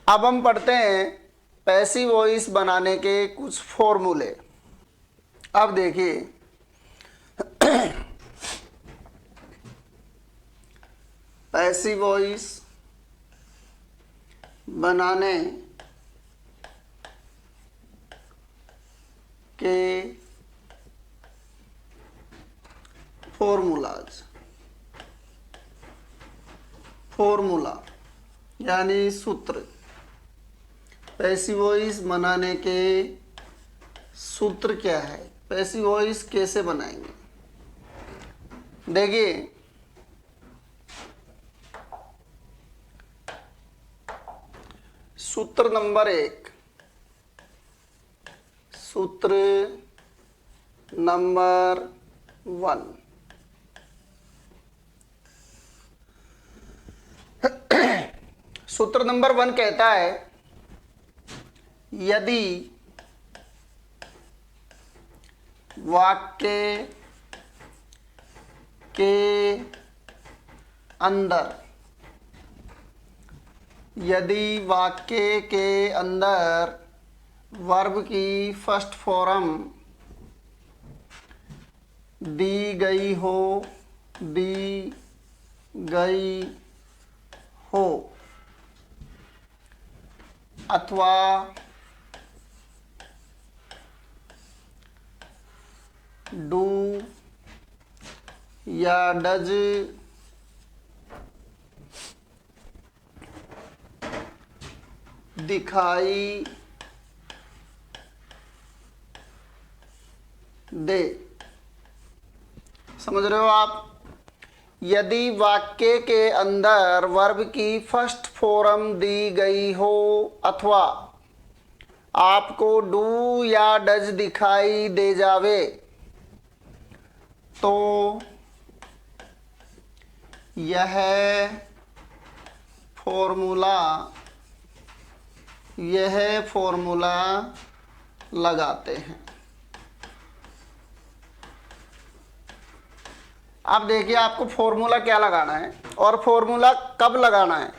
अब हम पढ़ते हैं पैसिव वॉइस बनाने के कुछ फॉर्मूले। अब देखिए पैसिव वॉइस बनाने के फॉर्मूला यानी सूत्र। पैसिव वॉइस बनाने के सूत्र क्या है, पैसिव वॉइस कैसे बनाएंगे। देखिए सूत्र नंबर 1, सूत्र नंबर 1, सूत्र नंबर 1 कहता है यदि वाक्य के अंदर वर्ब की फर्स्ट फॉर्म दी गई हो अथवा डू या डज दिखाई दे। समझ रहे हो आप? यदि वाक्य के अंदर वर्ब की फर्स्ट फॉर्म दी गई हो अथवा आपको डू या डज दिखाई दे जावे तो यह फॉर्मूला लगाते हैं। अब देखिए आपको फॉर्मूला क्या लगाना है और फॉर्मूला कब लगाना है।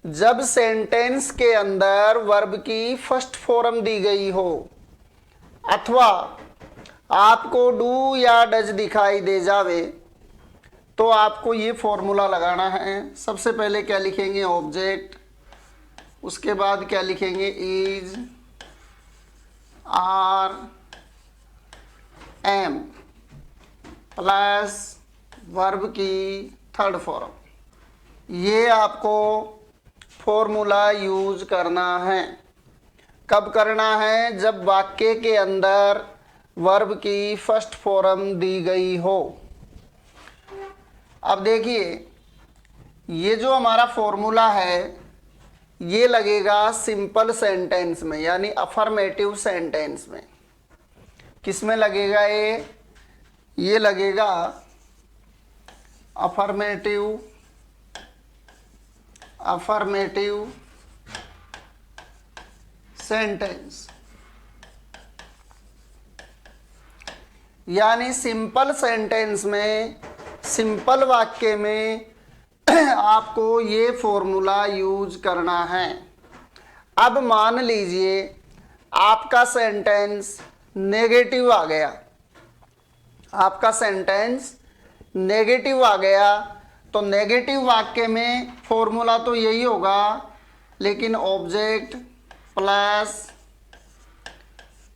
जब सेंटेंस के अंदर वर्ब की फर्स्ट फॉर्म दी गई हो अथवा आपको डू या डज दिखाई दे जावे तो आपको ये फॉर्मूला लगाना है। सबसे पहले क्या लिखेंगे, ऑब्जेक्ट, उसके बाद क्या लिखेंगे, is, are, am plus verb की थर्ड फॉर्म। ये आपको फॉर्मूला यूज करना है। कब करना है? जब वाक्य के अंदर वर्ब की फर्स्ट फॉर्म दी गई हो। अब देखिए ये जो हमारा फॉर्मूला है ये लगेगा सिंपल सेंटेंस में यानी अफर्मेटिव सेंटेंस में। किस में लगेगा ये लगेगा अफर्मेटिव सेंटेंस यानी सिंपल सेंटेंस में, सिंपल वाक्य में आपको ये फॉर्मूला यूज करना है। अब मान लीजिए आपका सेंटेंस नेगेटिव आ गया, तो नेगेटिव वाक्य में फॉर्मूला तो यही होगा, लेकिन object plus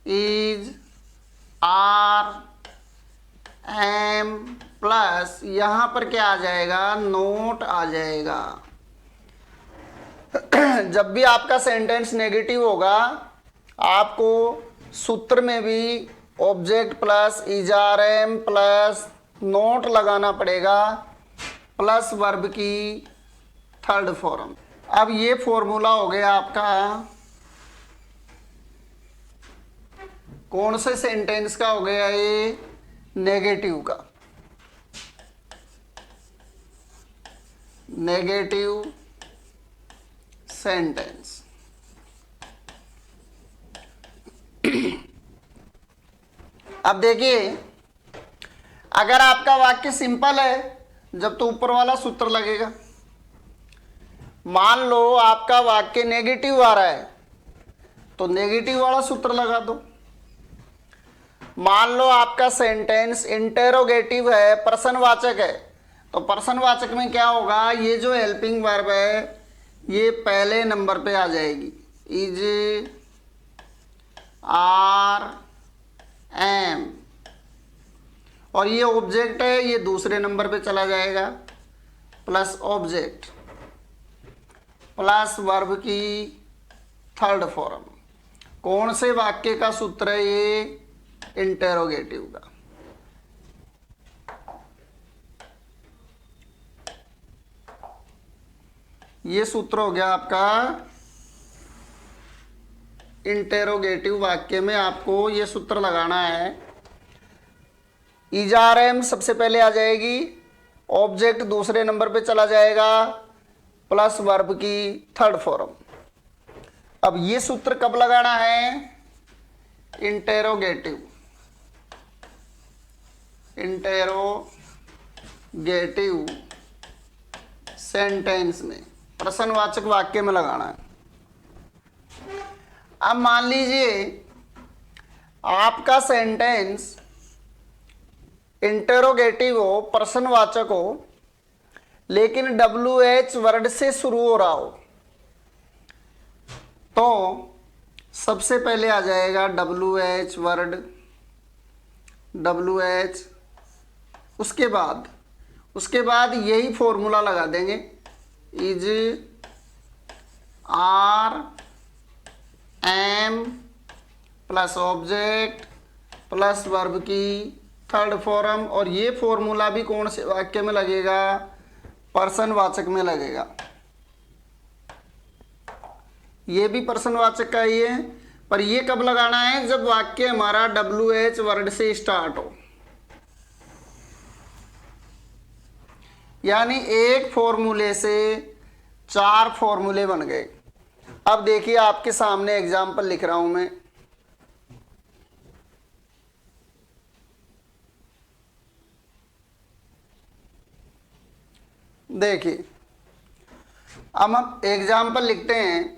is, are, am plus यहाँ पर क्या आ जाएगा, नोट आ जाएगा। जब भी आपका सेंटेंस नेगेटिव होगा आपको सूत्र में भी object plus is, are, am plus not लगाना पड़ेगा प्लस वर्ब की थर्ड फॉर्म। अब ये फॉर्मूला हो गया आपका कौन से सेंटेंस का हो गया, ये नेगेटिव का, नेगेटिव सेंटेंस। अब देखिए अगर आपका वाक्य सिंपल है जब तो ऊपर वाला सूत्र लगेगा, मान लो आपका वाक्य नेगेटिव आ रहा है तो नेगेटिव वाला सूत्र लगा दो। मान लो आपका सेंटेंस इंटेरोगेटिव है, प्रश्नवाचक है, तो प्रश्नवाचक में क्या होगा, ये जो हेल्पिंग वर्ब है ये पहले नंबर पे आ जाएगी, इज, आर, एम, और ये ऑब्जेक्ट है ये दूसरे नंबर पे चला जाएगा, प्लस ऑब्जेक्ट प्लस वर्ब की थर्ड फॉर्म। कौन से वाक्य का सूत्र है ये, इंटेरोगेटिव का। ये सूत्र हो गया आपका इंटेरोगेटिव वाक्य में, आपको ये सूत्र लगाना है। इजारएम सबसे पहले आ जाएगी, ऑब्जेक्ट दूसरे नंबर पे चला जाएगा, प्लस वर्ब की थर्ड फॉर्म। अब ये सूत्र कब लगाना है, इंटेरोगेटिव सेंटेंस में, प्रश्नवाचक वाक्य में लगाना है। अब मान लीजिए आपका सेंटेंस इंटेरोगेटिव हो, प्रश्नवाचक हो, लेकिन WH वर्ड से शुरू हो रहा हो, तो सबसे पहले आ जाएगा WH वर्ड, WH, उसके बाद यही फॉर्मूला लगा देंगे, is, are, am, plus object plus verb की थर्ड फॉर्म। और ये फॉर्मूला भी कौन से वाक्य में लगेगा, प्रश्नवाचक में लगेगा। ये भी प्रश्नवाचक का ही है, पर ये कब लगाना है, जब वाक्य हमारा WH वर्ड से स्टार्ट हो, यानी एक फॉर्मूले से 4 फॉर्मूले बन गए। अब देखिए आपके सामने एग्जाम्पल लिख रहा हूं मैं। देखिए अब हम एग्जाम्पल लिखते हैं,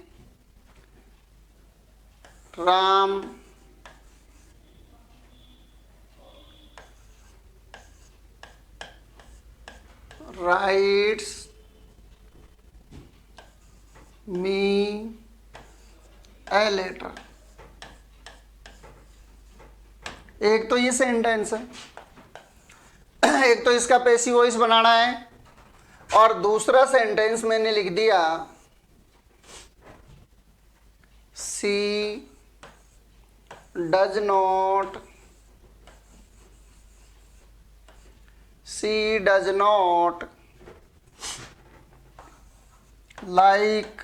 Ram writes me a letter. एक तो ये सेंटेंस है, एक तो इसका पैसिव वॉइस बनाना है, और दूसरा सेंटेंस मैंने लिख दिया, she does not like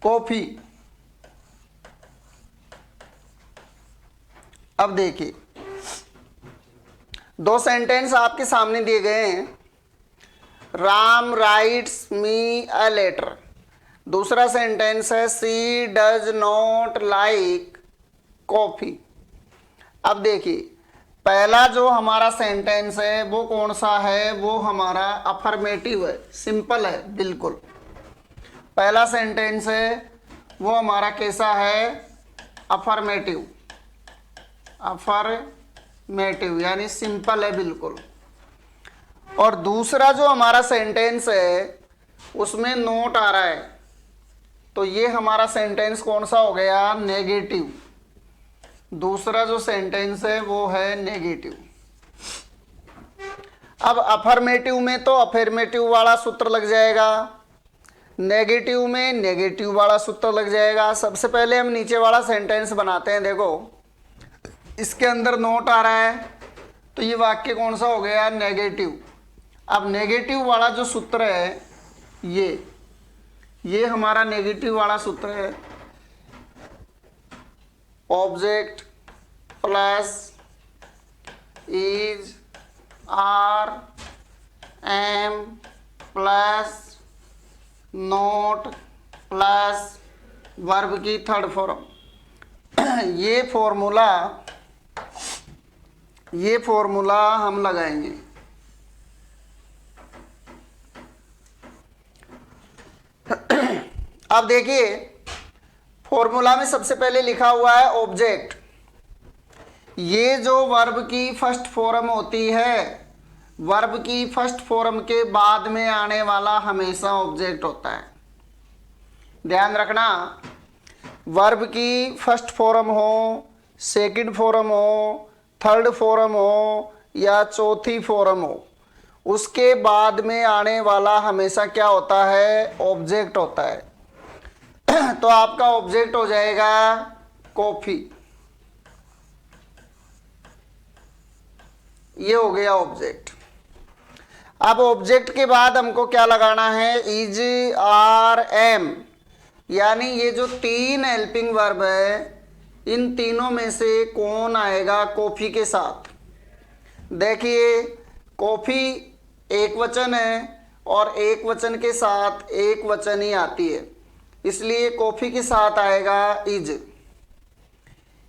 coffee. अब देखिए 2 सेंटेंस आपके सामने दिए गए हैं, Ram writes me a letter, दूसरा सेंटेंस है she does not like coffee. अब देखिए पहला जो हमारा सेंटेंस है वो कौन सा है, वो हमारा अफर्मेटिव है, सिंपल है बिल्कुल। पहला सेंटेंस है वो हमारा कैसा है, अफर्मेटिव यानी सिंपल है बिल्कुल। और दूसरा जो हमारा सेंटेंस है उसमें नोट आ रहा है, तो ये हमारा सेंटेंस कौन सा हो गया, नेगेटिव। दूसरा जो सेंटेंस है वो है नेगेटिव। अब अफर्मेटिव में तो अफर्मेटिव वाला सूत्र लग जाएगा, नेगेटिव में नेगेटिव वाला सूत्र लग जाएगा। सबसे पहले हम नीचे वाला सेंटेंस बनाते हैं। देखो इसके अंदर नोट आ रहा है, तो ये वाक्य कौन सा हो गया, नेगेटिव। अब नेगेटिव वाला जो सूत्र है ये हमारा नेगेटिव वाला सूत्र है, object plus is, are, am plus not plus verb की थर्ड फॉर्म। ये फॉर्मूला ये फॉर्मूला हम लगाएंगे। अब देखिए फॉर्मूला में सबसे पहले लिखा हुआ है ऑब्जेक्ट। ये जो वर्ब की फर्स्ट फॉर्म होती है, वर्ब की फर्स्ट फॉर्म के बाद में आने वाला हमेशा ऑब्जेक्ट होता है। ध्यान रखना, वर्ब की फर्स्ट फॉर्म हो, सेकंड फॉर्म हो, थर्ड फॉर्म हो या चौथी फॉर्म हो, उसके बाद में आने वाला हमेशा क्या होता है? ऑब्जेक्ट होता है। तो आपका ऑब्जेक्ट हो जाएगा कॉफी। ये हो गया ऑब्जेक्ट। अब ऑब्जेक्ट के बाद हमको क्या लगाना है? इज, आर, एम, यानी ये जो तीन हेल्पिंग वर्ब है, इन तीनों में से कौन आएगा कॉफी के साथ? देखिए कॉफी एक वचन है और एक वचन के साथ एक वचन ही आती है, इसलिए कॉफी के साथ आएगा इज।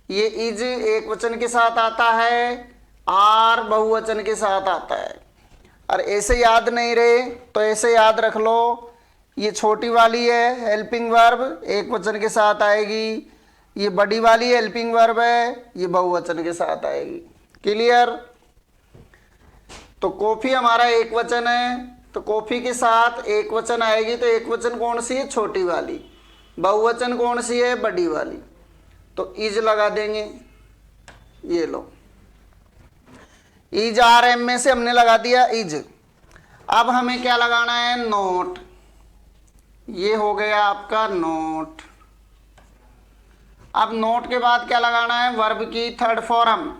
ये इज एक वचन के साथ आता है, आर बहुवचन के साथ आता है। और ऐसे याद नहीं रहे तो ऐसे याद रख लो, ये छोटी वाली है हेल्पिंग वर्ब, एक वचन के साथ आएगी। ये बड़ी वाली हेल्पिंग वर्ब है, ये बहुवचन के साथ आएगी। क्लियर? तो कॉफी हमारा एक वचन है, तो कॉफी के साथ एक वचन आएगी, तो एक वचन कौन सी है? छोटी वाली। बहुवचन कौन सी है? बड़ी वाली। तो इज लगा देंगे। ये लो, इज, आर, एम में से हमने लगा दिया इज। अब हमें क्या लगाना है? नोट। ये हो गया आपका नोट। अब नोट के बाद क्या लगाना है? वर्ब की थर्ड फॉर्म।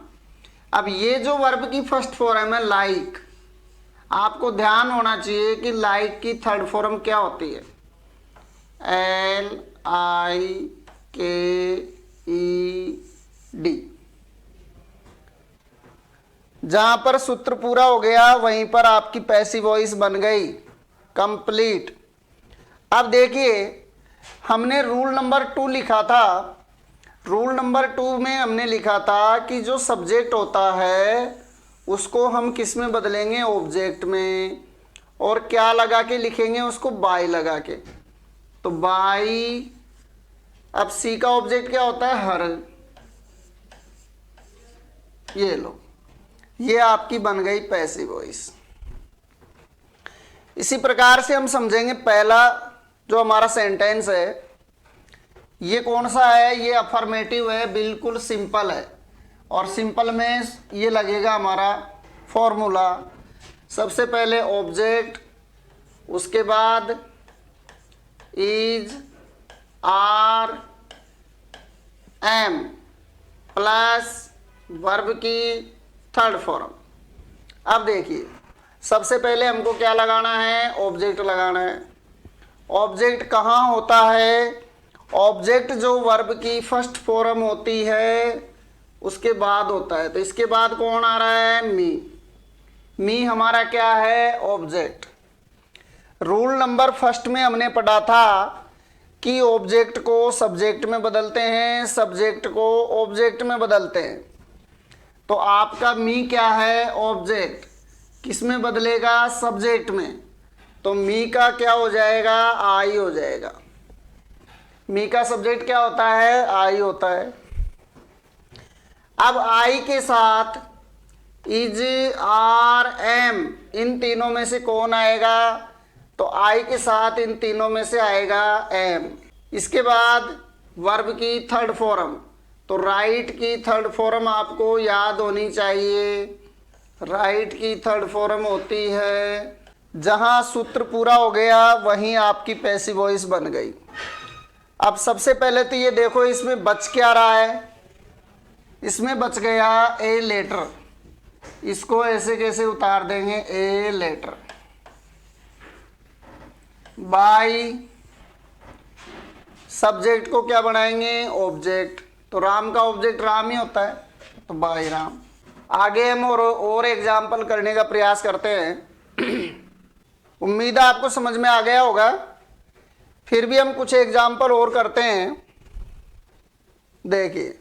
अब ये जो वर्ब की फर्स्ट फॉर्म है लाइक, आपको ध्यान होना चाहिए कि लाइक की थर्ड फॉर्म क्या होती है? LIKED। जहां पर सूत्र पूरा हो गया वहीं पर आपकी पैसिव वॉइस बन गई कंप्लीट। अब देखिए हमने रूल नंबर 2 लिखा था। रूल नंबर 2 में हमने लिखा था कि जो सब्जेक्ट होता है उसको हम किस में बदलेंगे? ऑब्जेक्ट में। और क्या लगा के लिखेंगे उसको? बाय लगा के। तो बाय। अब सी का ऑब्जेक्ट क्या होता है? हर। ये लो, ये आपकी बन गई पैसिव वॉइस। इसी प्रकार से हम समझेंगे पहला जो हमारा सेंटेंस है, ये कौन सा है? ये अफर्मेटिव है, बिल्कुल सिंपल है। और सिंपल में ये लगेगा हमारा फॉर्मूला। सबसे पहले ऑब्जेक्ट, उसके बाद is, are, am plus verb की थर्ड फॉर्म। अब देखिए सबसे पहले हमको क्या लगाना है? ऑब्जेक्ट लगाना है। ऑब्जेक्ट कहाँ होता है? ऑब्जेक्ट जो वर्ब की फर्स्ट फॉर्म होती है उसके बाद होता है। तो इसके बाद कौन आ रहा है? मी। मी हमारा क्या है? ऑब्जेक्ट। रूल नंबर फर्स्ट में हमने पढ़ा था कि ऑब्जेक्ट को सब्जेक्ट में बदलते हैं, सब्जेक्ट को ऑब्जेक्ट में बदलते हैं। तो आपका मी क्या है? ऑब्जेक्ट। किस में बदलेगा? सब्जेक्ट में। तो मी का क्या हो जाएगा? आई हो जाएगा। मी का सब्जेक्ट क्या होता है? आई होता है। अब आई के साथ इज, आर, एम, इन तीनों में से कौन आएगा? तो आई के साथ इन तीनों में से आएगा एम। इसके बाद वर्ब की थर्ड फॉर्म, तो राइट की थर्ड फॉर्म आपको याद होनी चाहिए। राइट की थर्ड फॉर्म होती है, जहां सूत्र पूरा हो गया वहीं आपकी पैसिव वॉइस बन गई। अब सबसे पहले तो ये देखो इसमें बच क्या रहा है? इसमें बच गया ए लेटर। इसको ऐसे कैसे उतार देंगे? A letter bye. सब्जेक्ट को क्या बनाएंगे? ऑब्जेक्ट। तो राम का ऑब्जेक्ट राम ही होता है, तो बाय राम। आगे हम और एग्जाम्पल करने का प्रयास करते हैं। उम्मीद है आपको समझ में आ गया होगा। फिर भी हम कुछ एग्जाम्पल और करते हैं। देखिए